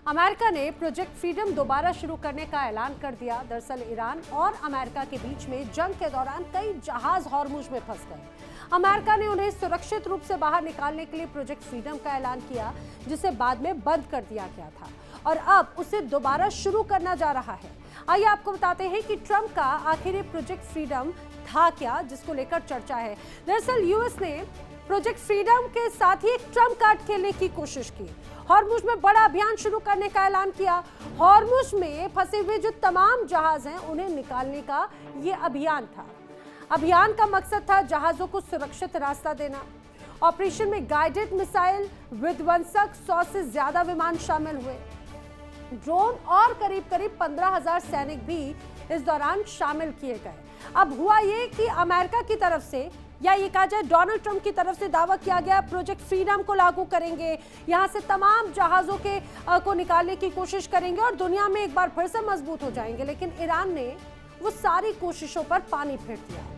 America ने project freedom दोबारा शुरू करने का ऐलान कर दिया। दरअसल ईरान और अमेरिका के बीच में जंग के दौरान कई जहाज हॉर्मुज में फंस गए। अमेरिका ने उन्हें सुरक्षित रूप से बाहर निकालने के लिए प्रोजेक्ट फ्रीडम का ऐलान किया, जिसे बाद में बंद कर दिया गया था और अब उसे दोबारा शुरू करना जा रहा है। आइए आपको बताते हैं कि ट्रंप का आखिर ये प्रोजेक्ट फ्रीडम था क्या, जिसको लेकर चर्चा है। दरअसल यूएस ने प्रोजेक्ट फ्रीडम के साथ ही एक ट्रम्प कार्ड खेलने की कोशिश की। हॉर्मुज में बड़ा अभियान शुरू करने का ऐलान किया। हॉर्मुज में फंसे हुए जो तमाम जहाज हैं उन्हें निकालने का ये अभियान था। अभियान का मकसद था जहाजों को सुरक्षित रास्ता देना। ऑपरेशन में गाइडेड मिसाइल, विध्वंसक, 100 से ज्यादा विमान शामिल हुए। ड्रोन और करीब 15,000 सैनिक भी इस दौरान शामिल किए गए। अब हुआ ये कि अमेरिका की तरफ से, या ये कहा जाए डोनाल्ड ट्रंप की तरफ से दावा किया गया प्रोजेक्ट फ्रीडम को लागू करेंगे, यहां से तमाम जहाजों के को निकालने की कोशिश करेंगे और दुनिया में एक बार फिर से मजबूत हो जाएंगे। लेकिन ईरान ने वो सारी कोशिशों पर पानी फेर दिया।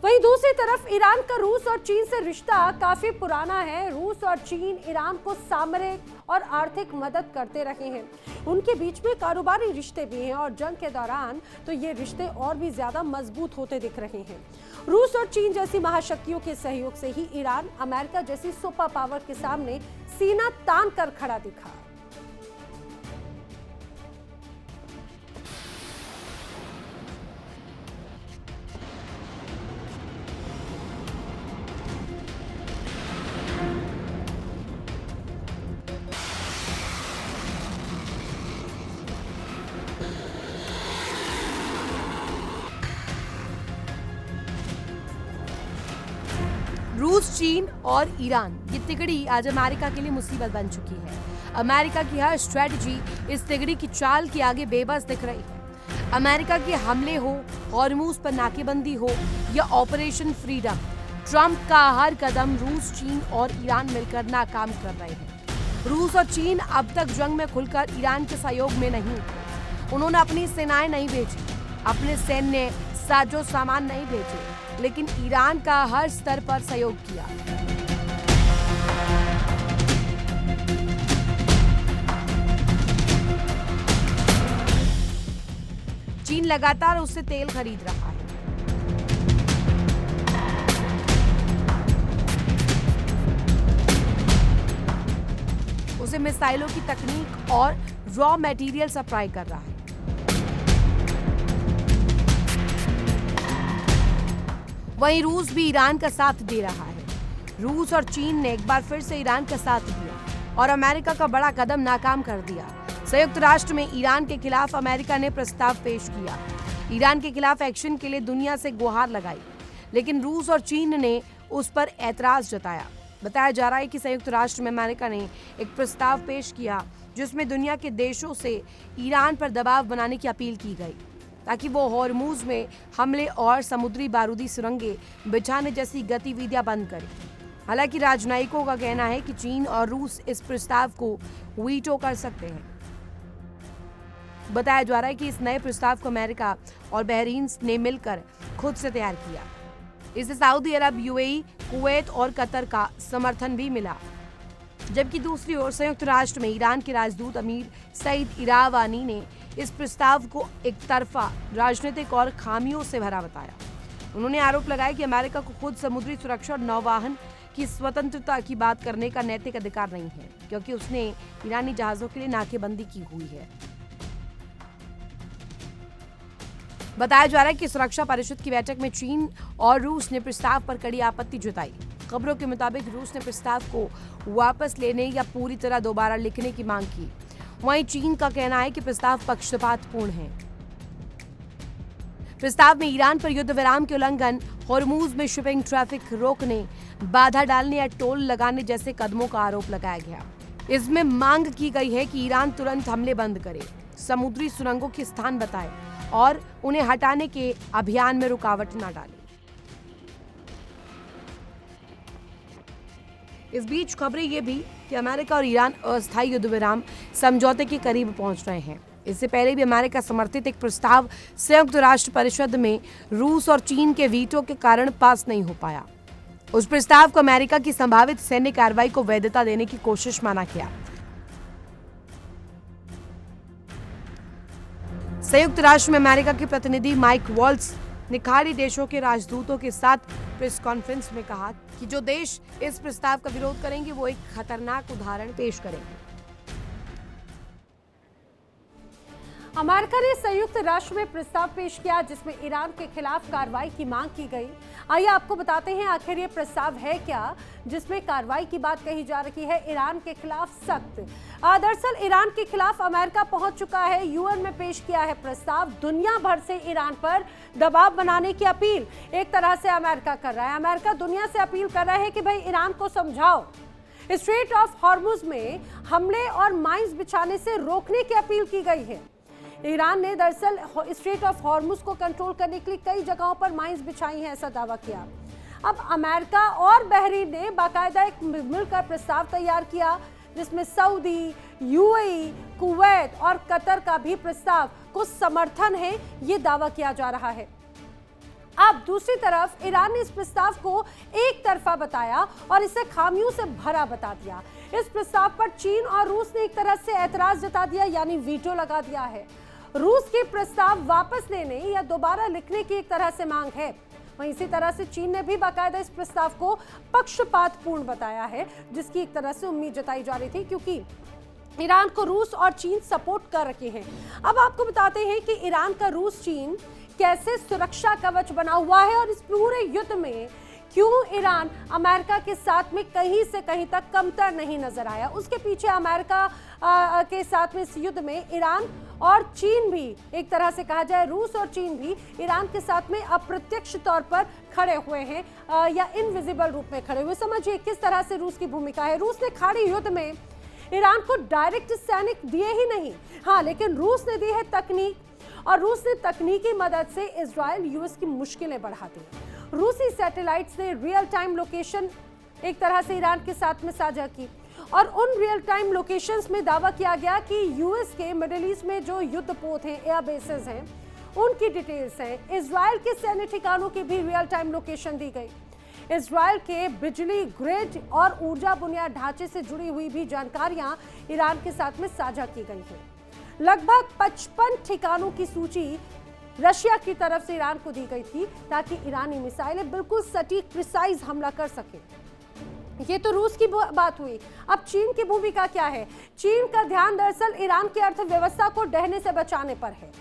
वहीं दूसरी तरफ ईरान का रूस और चीन से रिश्ता काफी पुराना है। रूस और चीन ईरान को सामरिक और आर्थिक मदद करते रहे हैं। उनके बीच में कारोबारी रिश्ते भी हैं और जंग के दौरान तो ये रिश्ते और भी ज्यादा मजबूत होते दिख रहे हैं। रूस और चीन जैसी महाशक्तियों के सहयोग से ही ईरान अमेरिका जैसी सुपर पावर के सामने सीना तान कर खड़ा दिखा। रूस, चीन और ईरान, ये तिगड़ी आज अमेरिका के लिए मुसीबत बन चुकी है। अमेरिका की हर स्ट्रेटजी इस तिगड़ी की चाल के आगे बेबस दिख रही है। अमेरिका के हमले हो, हॉर्मुज पर नाकेबंदी हो या ऑपरेशन फ्रीडम, ट्रंप का हर कदम रूस, चीन और ईरान मिलकर नाकाम कर रहे हैं। रूस और चीन अब तक जंग में खुलकर ईरान के सहयोग में नहीं। उन्होंने अपनी सेनाएं नहीं भेजी, अपने सैन्य साजो सामान नहीं भेजे, लेकिन ईरान का हर स्तर पर सहयोग किया। चीन लगातार उससे तेल खरीद रहा है। उसे मिसाइलों की तकनीक और रॉ मटेरियल सप्लाई कर रहा है। वहीं रूस भी ईरान का साथ दे रहा है। रूस और चीन ने एक बार फिर से ईरान का साथ दिया और अमेरिका का बड़ा कदम नाकाम कर दिया। संयुक्त राष्ट्र में ईरान के खिलाफ अमेरिका ने प्रस्ताव पेश किया। ईरान के खिलाफ एक्शन के लिए दुनिया से गुहार लगाई, लेकिन रूस और चीन ने उस पर ऐतराज जताया। बताया जा रहा है कि संयुक्त राष्ट्र में अमेरिका ने एक प्रस्ताव पेश किया जिसमें दुनिया के देशों से ईरान पर दबाव बनाने की अपील की गई, ताकि वो हॉर्मुज में हमले और समुद्री बारूदी सुरंगें बिछाने जैसी गतिविधियां बंद करे। हालांकि राजनयिकों का कहना है कि चीन और रूस इस प्रस्ताव को वीटो कर सकते हैं। बताया जा रहा है कि इस नए प्रस्ताव को अमेरिका और बहरीन ने मिलकर खुद से तैयार किया। इसे सऊदी अरब, यूएई, कुवैत और कतर का समर्थन भी मिला। जबकि दूसरी ओर संयुक्त राष्ट्र में ईरान के राजदूत अमीर सईद इरावानी ने इस प्रस्ताव को एक तरफा, राजनीतिक और खामियों से भरा बताया। उन्होंने आरोप लगाया कि अमेरिका को खुद समुद्री सुरक्षा और नौवाहन की स्वतंत्रता की बात करने का नैतिक अधिकार नहीं है, क्योंकि उसने ईरानी जहाजों के लिए नाकेबंदी की हुई है। बताया जा रहा है कि सुरक्षा परिषद की बैठक में चीन और रूस ने प्रस्ताव पर कड़ी आपत्ति जताई। खबरों के मुताबिक रूस ने प्रस्ताव को वापस लेने या पूरी तरह दोबारा लिखने की मांग की। वहीं चीन का कहना है कि प्रस्ताव पक्षपातपूर्ण है। प्रस्ताव में ईरान पर युद्ध विराम के उल्लंघन, हॉर्मुज में शिपिंग ट्रैफिक रोकने, बाधा डालने या टोल लगाने जैसे कदमों का आरोप लगाया गया। इसमें मांग की गई है कि ईरान तुरंत हमले बंद करे, समुद्री सुरंगों के स्थान बताए और उन्हें हटाने के अभियान में रुकावट न डाले। इस बीच खबरें ये भी कि अमेरिका और ईरान अस्थायी युद्ध विराम समझौते के करीब पहुंच रहे हैं। इससे पहले भी अमेरिका समर्थित एक प्रस्ताव संयुक्त राष्ट्र परिषद में रूस और चीन के वीटो के कारण पास नहीं हो पाया। उस प्रस्ताव को अमेरिका की संभावित सैन्य कार्रवाई को वैधता देने की कोशिश माना गया। संयुक्त राष्ट्र में अमेरिका के प्रतिनिधि माइक वॉल्स ने खाड़ी देशों के राजदूतों के साथ प्रेस कॉन्फ्रेंस में कहा कि जो देश इस प्रस्ताव का विरोध करेंगे वो एक खतरनाक उदाहरण पेश करेंगे। अमेरिका ने संयुक्त राष्ट्र में प्रस्ताव पेश किया जिसमें ईरान के खिलाफ कार्रवाई की मांग की गई। आइए आपको बताते हैं आखिर ये प्रस्ताव है क्या जिसमें कार्रवाई की बात कही जा रही है ईरान के खिलाफ सख्त। दरअसल ईरान के खिलाफ अमेरिका पहुंच चुका है, यूएन में पेश किया है प्रस्ताव। दुनिया भर से ईरान पर दबाव बनाने की अपील एक तरह से अमेरिका कर रहा है। अमेरिका दुनिया से अपील कर रहा है कि भाई ईरान को समझाओ, स्ट्रेट ऑफ हॉर्मुज में हमले और माइंस बिछाने से रोकने की अपील की गई है। ईरान ने दरअसल स्ट्रेट ऑफ हॉर्मुज को कंट्रोल करने के लिए कई जगहों पर माइंस बिछाई हैं, ऐसा दावा किया। अब अमेरिका और बहरीन ने बाकायदा एक मिलकर प्रस्ताव तैयार किया जिसमें सऊदी, यूएई, कुवैत और कतर का भी प्रस्ताव को समर्थन है, ये दावा किया जा रहा है। अब दूसरी तरफ ईरान ने इस प्रस्ताव को एक तरफा बताया और इसे खामियों से भरा बता दिया। इस प्रस्ताव पर चीन और रूस ने एक तरह से ऐतराज जता दिया, यानी वीटो लगा दिया है। रूस के प्रस्ताव वापस लेने या दोबारा लिखने की एक तरह से मांग है। वहीं इसी तरह से चीन ने भी बाकायदा इस प्रस्ताव को पक्षपातपूर्ण बताया है, जिसकी एक तरह से उम्मीद जताई जा रही थी क्योंकि ईरान को रूस और चीन सपोर्ट कर रखे हैं। अब आपको बताते हैं कि ईरान का रूस चीन कैसे सुरक्षा कवच बना हुआ है और इस पूरे युद्ध में क्यों ईरान अमेरिका के साथ में कहीं से कहीं तक कमतर नहीं नजर आया। उसके पीछे अमेरिका के साथ में इस युद्ध में ईरान और चीन भी, एक तरह से कहा जाए रूस और चीन भी ईरान के साथ में अप्रत्यक्ष तौर पर खड़े हुए हैं या इनविजिबल रूप में खड़े हुए। समझिए किस तरह से रूस की भूमिका है। रूस ने खाड़ी युद्ध में ईरान को डायरेक्ट सैनिक दिए ही नहीं, हाँ, लेकिन रूस ने दी है तकनीक और रूस ने तकनीकी मदद से इजराइल यूएस की मुश्किलें बढ़ा दी। रूसी सैटेलाइट्स ने रियल टाइम लोकेशन एक तरह से ईरान के साथ में साझा की और उन रियल टाइम लोकेशंस में दावा किया गया कि यूएस के मिडिल ईस्ट में जो युद्धपोत हैं, एयर बेसेस हैं, उनकी डिटेल्स हैं। इजराइल के सैन्य ठिकानों की भी रियल टाइम लोकेशन दी गई। इजराइल के बिजली ग्रिड और ऊर्जा बुनियाद ढांचे से जुड़ी हुई भी जानकारियां ईरान के साथ में साझा की गई हैं। लगभग 55 ठिकानों की सूची रशिया की तरफ से ईरान को दी गई थी ताकि ईरानी मिसाइलें बिल्कुल सटीक प्रिसाइज हमला कर सके। ये तो रूस की बात हुई। अब चीन की भूमिका क्या है? चीन का ध्यान दरअसल ईरान की अर्थव्यवस्था को ढहने से बचाने पर है।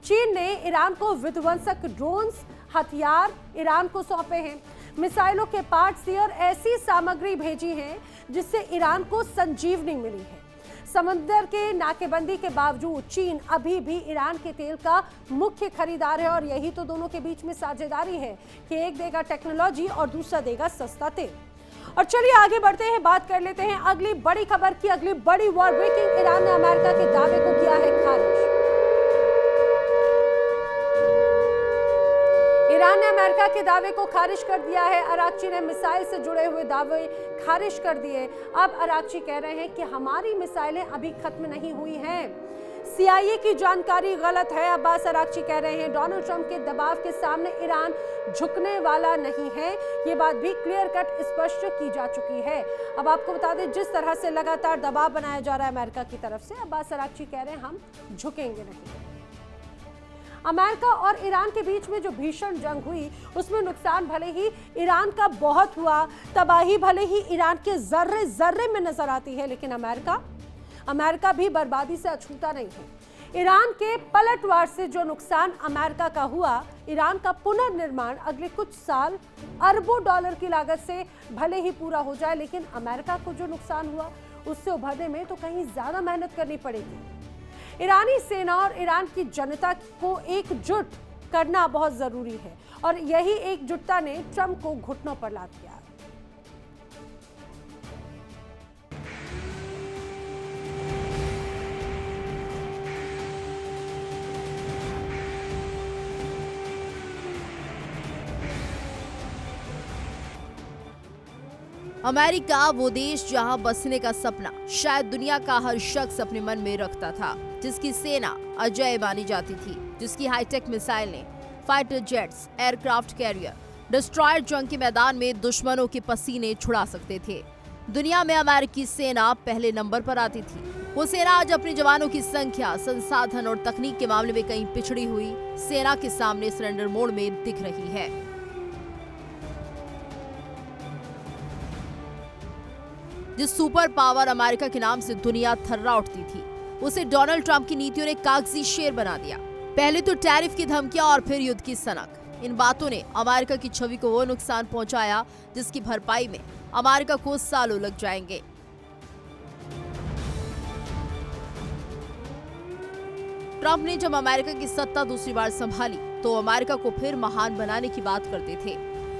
चीन ने ईरान को विध्वंसक ड्रोन्स, हथियार ईरान को सौंपे हैं, मिसाइलों के पार्ट्स दिए और ऐसी सामग्री भेजी है जिससे ईरान को संजीवनी मिली है। समंदर के नाकेबंदी के बावजूद चीन अभी भी ईरान के तेल का मुख्य खरीदार है और यही तो दोनों के बीच में साझेदारी है कि एक देगा टेक्नोलॉजी और दूसरा देगा सस्ता तेल। और चलिए आगे बढ़ते हैं, बात कर लेते हैं अगली बड़ी खबर की। अगली बड़ी वॉर ब्रेकिंग, ईरान ने अमेरिका के दावे को किया है खारिज। ईरान ने अमेरिका के दावे को खारिज कर दिया है। अराक्ची ने मिसाइल से जुड़े हुए दावे खारिज कर दिए। अब अराक्ची कह रहे हैं कि हमारी मिसाइलें अभी खत्म नहीं हुई हैं, CIA की जानकारी गलत है। अब्बास अराक्ची कह रहे हैं डोनाल्ड ट्रंप के दबाव के सामने ईरान झुकने वाला नहीं है। ये बात भी क्लियर कट स्पष्ट की जा चुकी है। अब आपको बता दें जिस तरह से लगातार दबाव बनाया जा रहा है अमेरिका की तरफ से, अब्बास अराक्ची कह रहे हैं हम झुकेंगे नहीं। अमेरिका और ईरान के बीच में जो भीषण जंग हुई उसमें नुकसान भले ही ईरान का बहुत हुआ, तबाही भले ही ईरान के जर्रे जर्रे में नजर आती है, लेकिन अमेरिका भी बर्बादी से अछूता नहीं है। ईरान के पलटवार से जो नुकसान अमेरिका का हुआ, ईरान का पुनर्निर्माण अगले कुछ साल अरबों डॉलर की लागत से भले ही पूरा हो जाए, लेकिन अमेरिका को जो नुकसान हुआ उससे उभरने में तो कहीं ज्यादा मेहनत करनी पड़ेगी। ईरानी सेना और ईरान की जनता को एकजुट करना बहुत जरूरी है और यही एकजुटता ने ट्रंप को घुटनों पर लाद दिया। अमेरिका वो देश जहां बसने का सपना शायद दुनिया का हर शख्स अपने मन में रखता था, जिसकी सेना अजय मानी जाती थी, जिसकी हाईटेक मिसाइलें, fighter jets, aircraft carrier, destroyer जंग के मैदान में दुश्मनों के पसीने छुड़ा सकते थे। दुनिया में अमेरिकी सेना पहले नंबर पर आती थी। वो सेना आज अपने जवानों की संख्या, संसाधन और तकनीक के मामले में कहीं पिछड़ी हुई सेना के सामने सरेंडर मोड में दिख रही है। जिस सुपर पावर अमेरिका के नाम से दुनिया थर्रा उठती थी, उसे डोनाल्ड ट्रंप की नीतियों ने कागजी शेर बना दिया। पहले तो टैरिफ की धमकियां और फिर युद्ध की सनक। इन बातों ने अमेरिका की छवि को वो नुकसान पहुंचाया जिसकी भरपाई में अमेरिका को सालों लग जाएंगे। ट्रंप ने जब अमेरिका की सत्ता दूसरी बार संभाली तो अमेरिका को फिर महान बनाने की बात करते थे।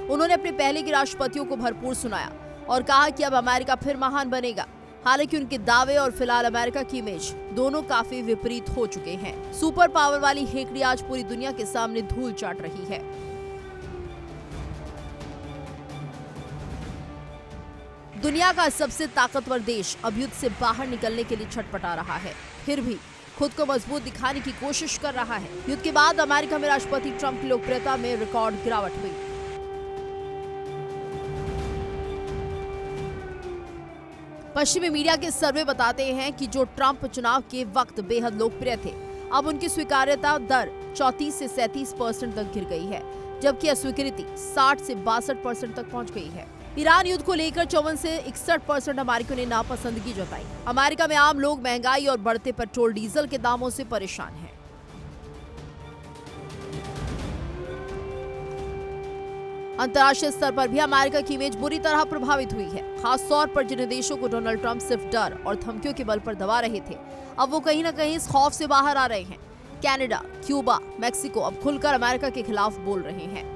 उन्होंने अपने पहले के राष्ट्रपतियों को भरपूर सुनाया और कहा कि अब अमेरिका फिर महान बनेगा। हालांकि उनके दावे और फिलहाल अमेरिका की इमेज दोनों काफी विपरीत हो चुके हैं। सुपर पावर वाली हेकड़ी आज पूरी दुनिया के सामने धूल चाट रही है। दुनिया का सबसे ताकतवर देश अब युद्ध से बाहर निकलने के लिए छटपटा रहा है, फिर भी खुद को मजबूत दिखाने की कोशिश कर रहा है। युद्ध के बाद अमेरिका में राष्ट्रपति ट्रंप की लोकप्रियता में रिकॉर्ड गिरावट हुई। पश्चिमी मीडिया के सर्वे बताते हैं कि जो ट्रंप चुनाव के वक्त बेहद लोकप्रिय थे, अब उनकी स्वीकार्यता दर 34 से 37% तक गिर गई है, जबकि अस्वीकृति 60 से 62% तक पहुंच गई है। ईरान युद्ध को लेकर 54 से 61% अमेरिकियों ने नापसंदगी जताई। अमेरिका में आम लोग महंगाई और बढ़ते पेट्रोल डीजल के दामों से परेशान हैं। अंतर्राष्ट्रीय स्तर पर भी अमेरिका की इमेज बुरी तरह प्रभावित हुई है। खास तौर पर जिन देशों को डोनाल्ड ट्रंप सिर्फ डर और धमकियों के बल पर दबा रहे थे, अब वो कहीं न कहीं इस खौफ से बाहर आ रहे हैं। कनाडा, क्यूबा, मैक्सिको अब खुलकर अमेरिका के खिलाफ बोल रहे हैं।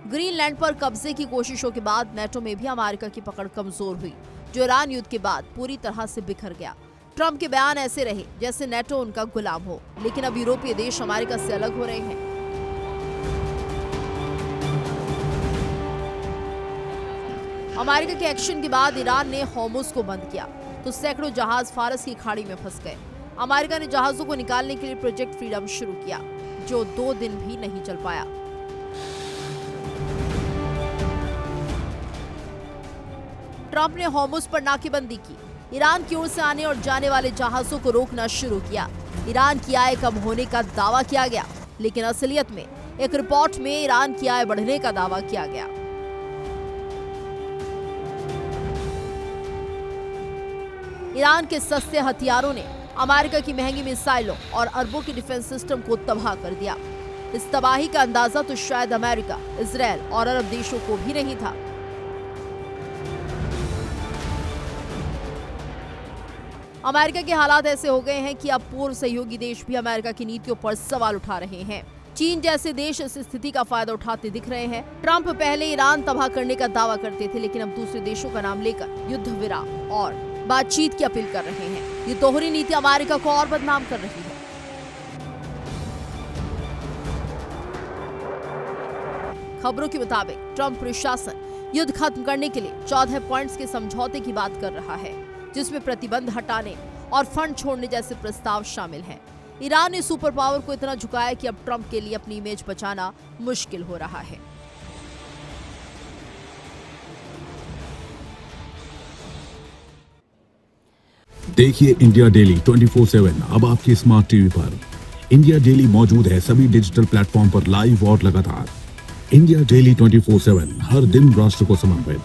ग्रीनलैंड पर कब्जे की कोशिशों के बाद नेटो में भी अमेरिका की पकड़ कमजोर हुई, जो ईरान युद्ध के बाद पूरी तरह से बिखर गया। ट्रंप के बयान ऐसे रहे जैसे नेटो उनका गुलाम हो, लेकिन अब यूरोपीय देश अमेरिका से अलग हो रहे हैं। अमेरिका के एक्शन के बाद ईरान ने होर्मुज को बंद किया तो सैकड़ों जहाज फारस की खाड़ी में फंस गए। अमेरिका ने जहाजों को निकालने के लिए प्रोजेक्ट फ्रीडम शुरू किया, जो 2 दिन भी नहीं चल पाया। ट्रंप ने होर्मुज पर नाकेबंदी की, ईरान की ओर से आने और जाने वाले जहाजों को रोकना शुरू किया। ईरान की आय कम होने का दावा किया गया, लेकिन असलियत में एक रिपोर्ट में ईरान की आय बढ़ने का दावा किया गया। ईरान के सस्ते हथियारों ने अमेरिका की महंगी मिसाइलों और अरबों के डिफेंस सिस्टम को तबाह कर दिया। इस तबाही का अंदाजा तो शायद अमेरिका, इजराइल और अरब देशों को भी नहीं था। अमेरिका के हालात ऐसे हो गए हैं कि अब पूर्व सहयोगी देश भी अमेरिका की नीतियों पर सवाल उठा रहे हैं। चीन जैसे देश इस स्थिति का फायदा उठाते दिख रहे हैं। ट्रंप पहले ईरान तबाह करने का दावा करते थे, लेकिन अब दूसरे देशों का नाम लेकर युद्ध विराम और बातचीत की अपील कर रहे हैं। ये दोहरी नीति अमेरिका को और बदनाम कर रही है। खबरों के मुताबिक ट्रंप प्रशासन युद्ध खत्म करने के लिए 14 पॉइंट्स के समझौते की बात कर रहा है, जिसमें प्रतिबंध हटाने और फंड छोड़ने जैसे प्रस्ताव शामिल हैं। ईरान ने सुपर पावर को इतना झुकाया कि अब ट्रंप के लिए अपनी इमेज बचाना मुश्किल हो रहा है। देखिए इंडिया डेली 24/7 अब आपके स्मार्ट टीवी पर। इंडिया डेली मौजूद है सभी डिजिटल प्लेटफॉर्म पर लाइव और लगातार। इंडिया डेली 24/7 हर दिन राष्ट्र को समर्पित।